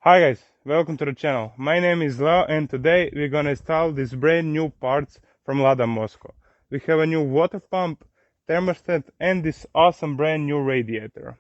Hi guys, welcome to the channel. My name is Leo and today we're gonna install these brand new parts from Lada Moscow. We have a new water pump, thermostat and this awesome brand new radiator.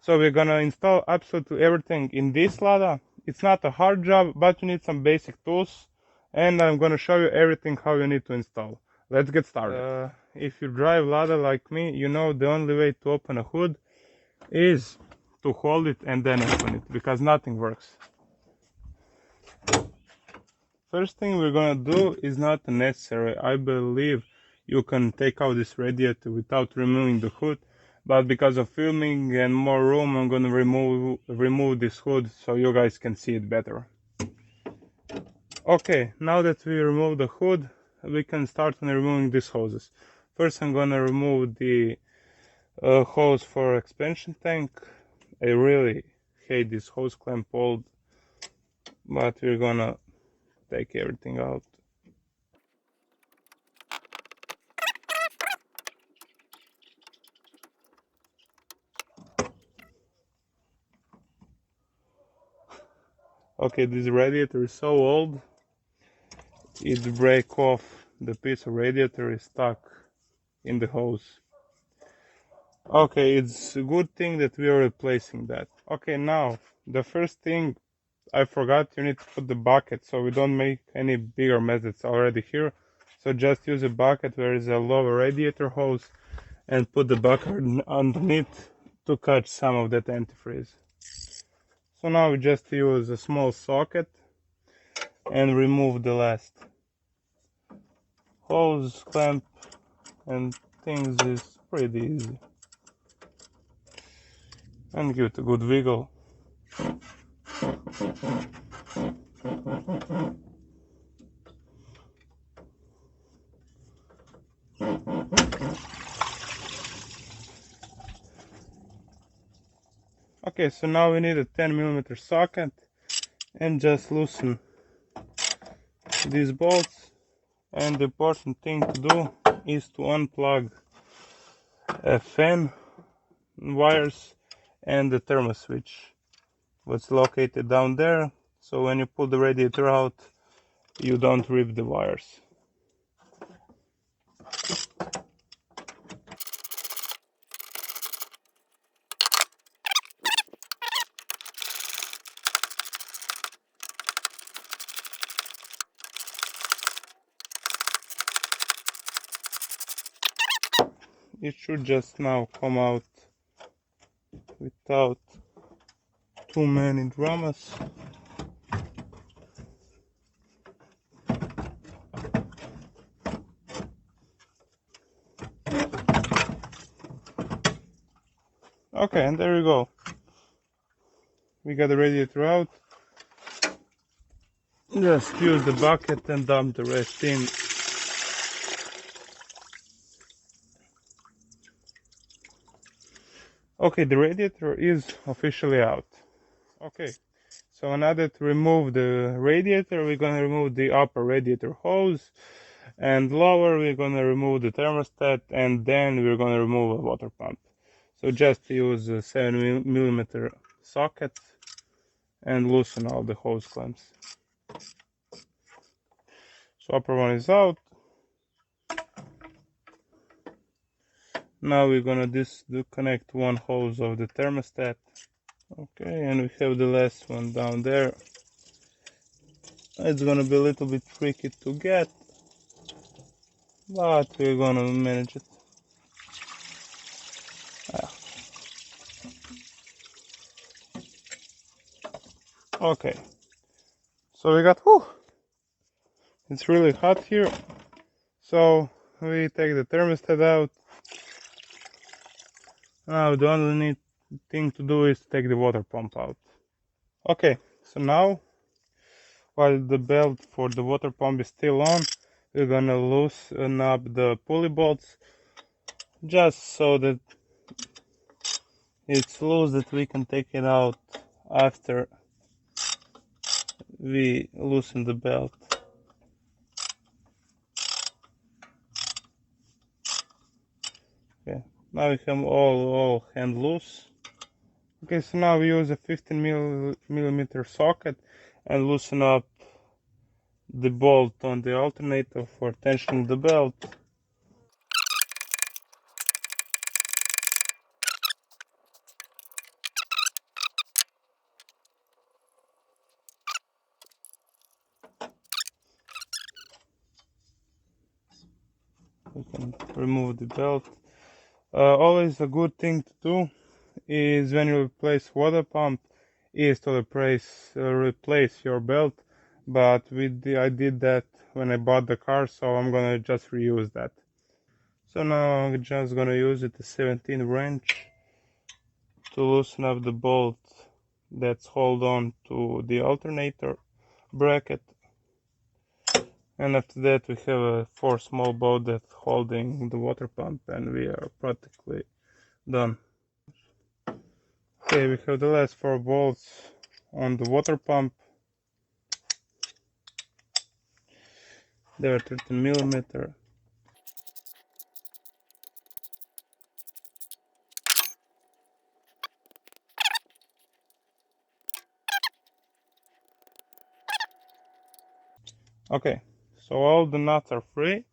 So we're gonna install absolutely everything in this Lada. It's not a hard job, but you need some basic tools and I'm gonna show you everything how you need to install. Let's get started. If you drive Lada like me, you know the only way to open a hood is to hold it and then open it, because nothing works. First thing we're gonna do is not necessary. I believe you can take out this radiator without removing the hood, but because of filming and more room, I'm gonna remove this hood so you guys can see it better. Okay, now that we remove the hood, we can start on removing these hoses. First I'm gonna remove the hose for expansion tank. I really hate this hose clamp old, but we're gonna take everything out. Okay, this radiator is so old, it break off. The piece of radiator is stuck in the hose. Okay, it's a good thing that we are replacing that. Okay, now, the first thing I forgot, you need to put the bucket so we don't make any bigger mess. It's already here. So just use a bucket where is a lower radiator hose and put the bucket underneath to catch some of that antifreeze. So now we just use a small socket and remove the last hose clamp and things is pretty easy. And give it a good wiggle. Okay, so now we need a 10mm socket and just loosen these bolts. And the important thing to do is to unplug a fan wires and the thermo switch, what's located down there, so when you pull the radiator out you don't rip the wires. It should just now come out without too many dramas. Okay, and there we go. We got the radiator out. Just use the bucket and dump the rest in. Okay, the radiator is officially out. Okay, so in order to remove the radiator, we're gonna remove the upper radiator hose, and lower we're gonna remove the thermostat, and then we're gonna remove a water pump. So just use a 7mm socket and loosen all the hose clamps. So upper one is out. Now we're gonna disconnect one hose of the thermostat. Okay, and we have the last one down there. It's gonna be a little bit tricky to get, but we're gonna manage it. Okay, so we got, whew, it's really hot here. So we take the thermostat out. Now the only thing to do is take the water pump out. Okay, so now while the belt for the water pump is still on, we're gonna loosen up the pulley bolts just so that it's loose, that we can take it out after we loosen the belt. Okay, now we have all hand loose. Okay, so now we use a 15 millimeter socket and loosen up the bolt on the alternator for tensioning the belt. We can remove the belt. Always a good thing to do is when you replace water pump is to replace your belt, but I did that when I bought the car, so I'm gonna just reuse that. So now I'm just gonna use it a 17 wrench to loosen up the bolt that's hold on to the alternator bracket, and after that we have a 4 small bolt that's holding the water pump, and we are practically done. Okay, we have the last 4 bolts on the water pump. They're 13 millimeter. Okay, so all the nuts are free.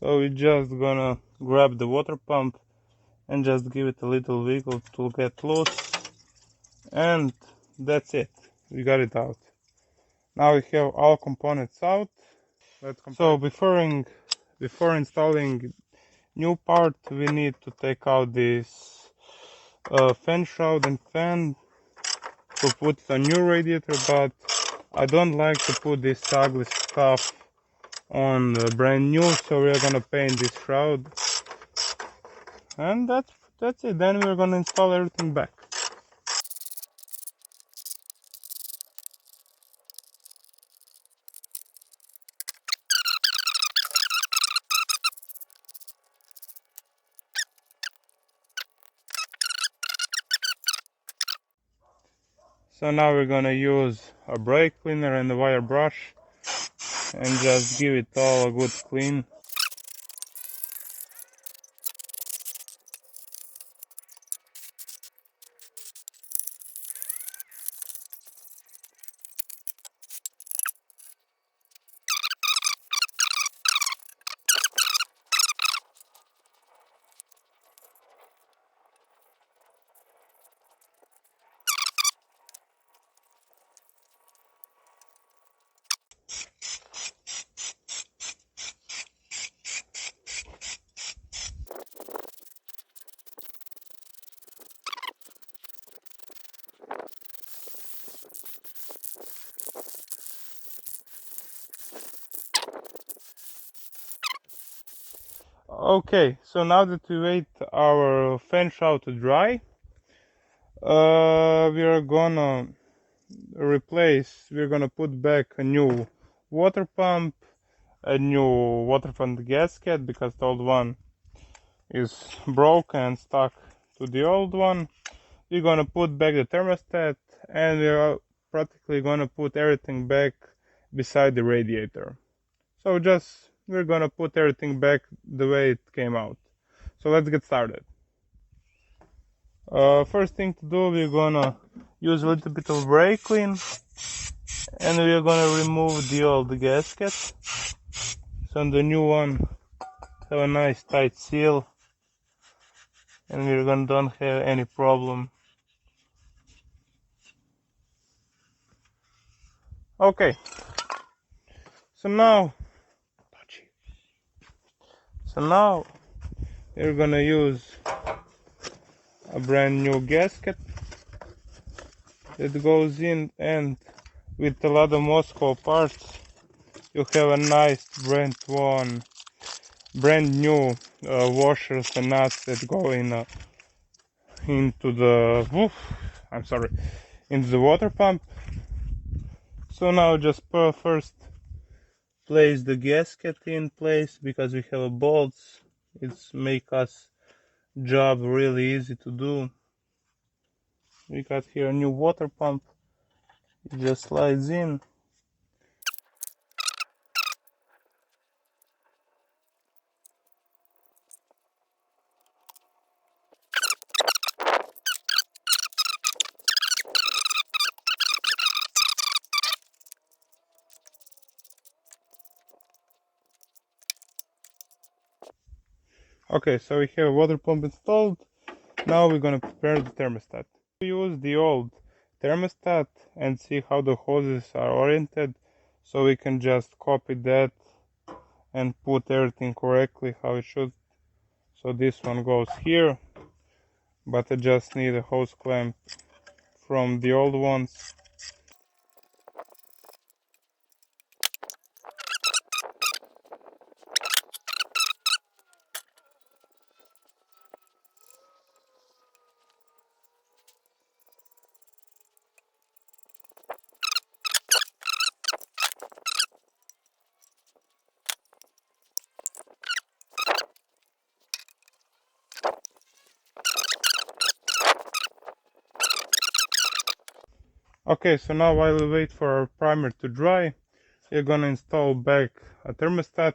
So we're just gonna grab the water pump and just give it a little wiggle to get loose. And that's it. We got it out. Now we have all components out. So before installing new part, we need to take out this fan shroud and fan to put a new radiator, but I don't like to put this ugly stuff on brand new, so we're gonna paint this shroud, and that's it. Then we're gonna install everything back. So now we're gonna use a brake cleaner and a wire brush and just give it all a good clean. Okay, so now that we wait our fan shroud to dry, we are gonna we're gonna put back a new water pump, a new water pump gasket, because the old one is broken and stuck to the old one. We're gonna put back the thermostat, and we're practically gonna put everything back beside the radiator. So we're gonna put everything back the way it came out. So let's get started. First thing to do, we're gonna use a little bit of brake clean, and we're gonna remove the old gasket. So the new one have a nice tight seal, and we're gonna don't have any problem. Okay, so now we're gonna use a brand new gasket that goes in, and with a lot of Moscow parts you have a nice brand new washers and nuts that go into the into the water pump. So now just first place the gasket in place, because we have bolts. It's make us job really easy to do. We got here a new water pump. It just slides in. Okay, so we have a water pump installed. Now we're gonna prepare the thermostat. We use the old thermostat and see how the hoses are oriented, so we can just copy that and put everything correctly how it should. So this one goes here, but I just need a hose clamp from the old ones. Okay, so now while we wait for our primer to dry, we're gonna install back a thermostat.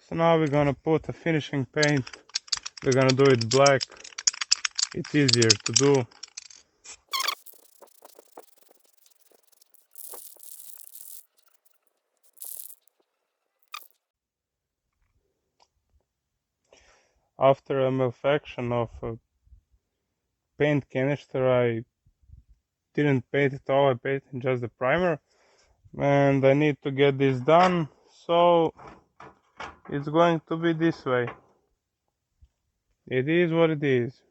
So now we're gonna put a finishing paint. We're gonna do it black. It's easier to do. After a malfunction of a paint canister, I didn't paint it all, I painted just the primer. And I need to get this done, so it's going to be this way. It is what it is.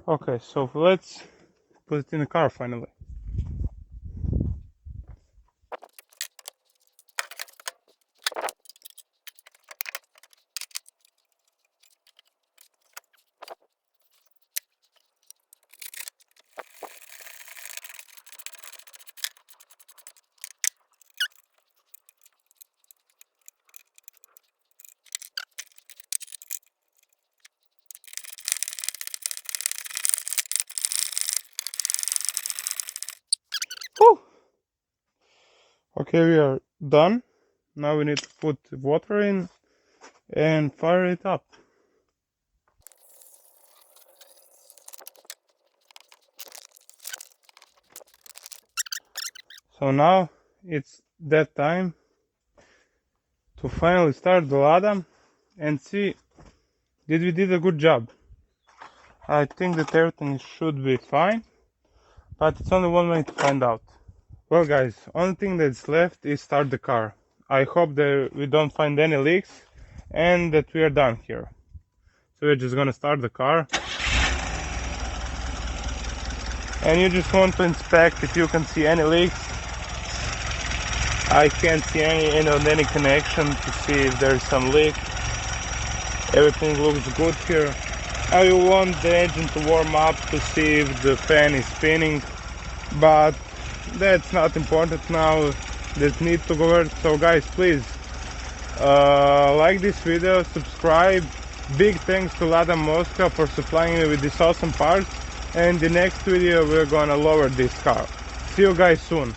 Okay, so let's put it in the car finally. Whew. Okay, we are done. Now we need to put water in and fire it up. So now it's that time to finally start the Lada and see did we did a good job. I think that everything should be fine, but it's only one way to find out. Well guys, only thing that's left is start the car. I hope that we don't find any leaks and that we are done here. So we're just gonna start the car. And you just want to inspect if you can see any leaks. I can't see any connection to see if there's some leak. Everything looks good here. Now you want the engine to warm up to see if the fan is spinning, but that's not important now. That need to go over. So guys, please like this video, subscribe. Big thanks to Lada Moscow for supplying me with this awesome parts. And in the next video we're gonna lower this car. See you guys soon.